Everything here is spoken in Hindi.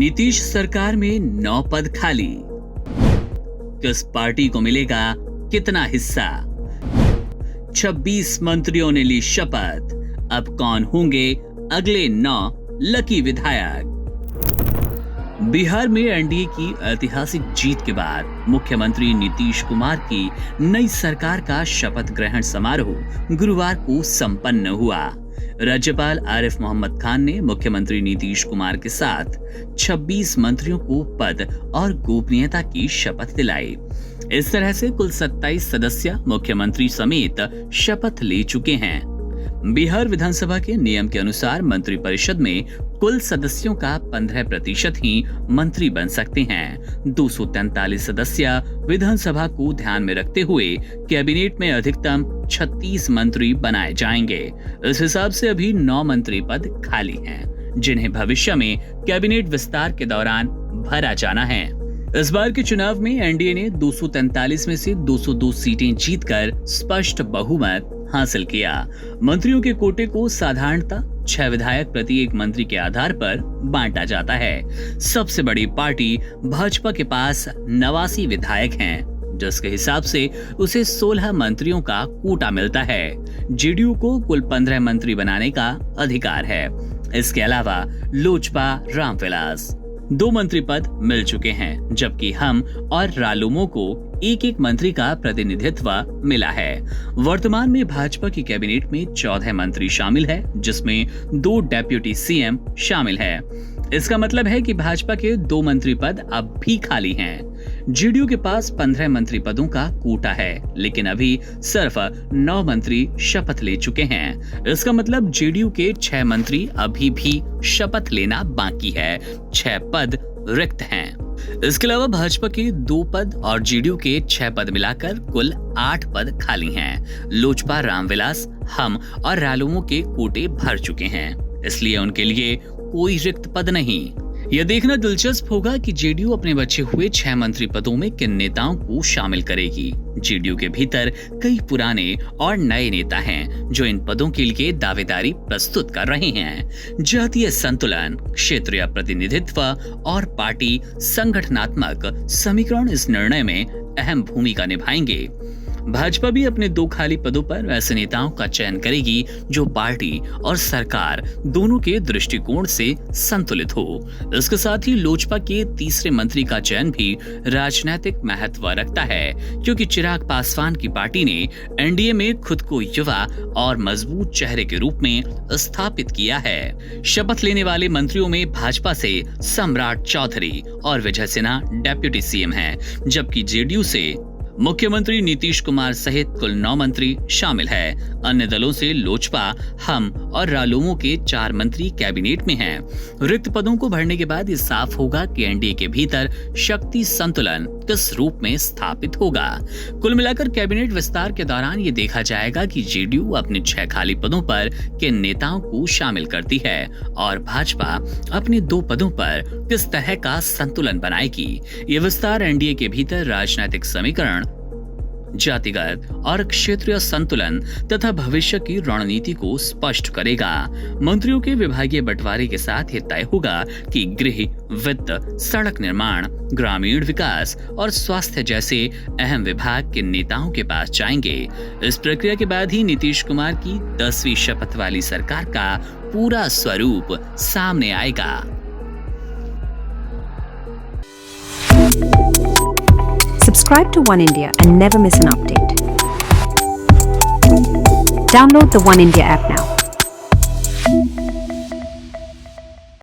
नीतीश सरकार में 9 पद खाली। किस पार्टी को मिलेगा कितना हिस्सा? 26 मंत्रियों ने ली शपथ। अब कौन होंगे अगले 9 लकी विधायक? बिहार में एनडीए की ऐतिहासिक जीत के बाद मुख्यमंत्री नीतीश कुमार की नई सरकार का शपथ ग्रहण समारोह गुरुवार को संपन्न हुआ। राज्यपाल आरिफ मोहम्मद खान ने मुख्यमंत्री नीतीश कुमार के साथ 26 मंत्रियों को पद और गोपनीयता की शपथ दिलाई। इस तरह से कुल 27 सदस्य मुख्यमंत्री समेत शपथ ले चुके हैं। बिहार विधानसभा के नियम के अनुसार मंत्रिपरिषद में कुल सदस्यों का 15% ही मंत्री बन सकते हैं। 243 सदस्य विधानसभा को ध्यान में रखते हुए कैबिनेट में अधिकतम 36 मंत्री बनाए जाएंगे। इस हिसाब से अभी 9 मंत्री पद खाली हैं, जिन्हें भविष्य में कैबिनेट विस्तार के दौरान भरा जाना है। इस बार के चुनाव में एनडीए ने 243 में से 202 सीटें जीतकर स्पष्ट बहुमत हासिल किया। मंत्रियों के कोटे को साधारणतः 6 विधायक प्रति एक मंत्री के आधार पर बांटा जाता है। सबसे बड़ी पार्टी भाजपा के पास 89 विधायक हैं, जिसके हिसाब से उसे 16 मंत्रियों का कोटा मिलता है। जेडीयू को कुल 15 मंत्री बनाने का अधिकार है। इसके अलावा लोजपा रामविलास 2 मंत्री पद मिल चुके हैं, जबकि हम और रालोमो को एक मंत्री का प्रतिनिधित्व मिला है। वर्तमान में भाजपा की कैबिनेट में 14 मंत्री शामिल है, जिसमें 2 डेप्यूटी सीएम शामिल है। इसका मतलब है कि भाजपा के 2 मंत्री पद अब भी खाली हैं। जेडीयू के पास 15 मंत्री पदों का कोटा है, लेकिन अभी सिर्फ 9 मंत्री शपथ ले चुके हैं। इसका मतलब जेडीयू के 6 मंत्री अभी भी शपथ लेना बाकी है। 6 पद रिक्त हैं। इसके अलावा भाजपा के 2 पद और जेडीयू के 6 पद मिलाकर कुल 8 पद खाली हैं। लोजपा रामविलास, हम और रालोमो के कोटे भर चुके हैं, इसलिए उनके लिए कोई रिक्त पद नहीं। यह देखना दिलचस्प होगा कि जेडीयू अपने बचे हुए 6 मंत्री पदों में किन नेताओं को शामिल करेगी। जेडीयू के भीतर कई पुराने और नए नेता हैं, जो इन पदों के लिए दावेदारी प्रस्तुत कर रहे हैं। जातीय संतुलन, क्षेत्रीय प्रतिनिधित्व और पार्टी संगठनात्मक समीकरण इस निर्णय में अहम भूमिका निभाएंगे। भाजपा भी अपने 2 खाली पदों पर ऐसे नेताओं का चयन करेगी जो पार्टी और सरकार दोनों के दृष्टिकोण से संतुलित हो। इसके साथ ही लोजपा के तीसरे मंत्री का चयन भी राजनीतिक महत्व रखता है, क्योंकि चिराग पासवान की पार्टी ने एनडीए में खुद को युवा और मजबूत चेहरे के रूप में स्थापित किया है। शपथ लेने वाले मंत्रियों में भाजपा से सम्राट चौधरी और विजय सिन्हा डेप्यूटी सीएम हैं, जबकि जेडीयू से मुख्यमंत्री नीतीश कुमार सहित कुल 9 मंत्री शामिल है। अन्य दलों से लोजपा, हम और रालोमो के 4 मंत्री कैबिनेट में हैं। रिक्त पदों को भरने के बाद ये साफ होगा कि एनडीए के भीतर शक्ति संतुलन किस रूप में स्थापित होगा। कुल मिलाकर कैबिनेट विस्तार के दौरान ये देखा जाएगा कि जेडीयू अपने 6 खाली पदों पर किन नेताओं को शामिल करती है और भाजपा अपने 2 पदों पर किस तरह का संतुलन बनाएगी। ये विस्तार एनडीए के भीतर राजनीतिक समीकरण, जातिगत और क्षेत्रीय संतुलन तथा भविष्य की रणनीति को स्पष्ट करेगा। मंत्रियों के विभागीय बंटवारे के साथ ये तय होगा कि गृह, वित्त, सड़क निर्माण, ग्रामीण विकास और स्वास्थ्य जैसे अहम विभाग के नेताओं के पास जाएंगे। इस प्रक्रिया के बाद ही नीतीश कुमार की 10वीं शपथ वाली सरकार का पूरा स्वरूप सामने आएगा। Subscribe to One India and never miss an update. Download the One India app now.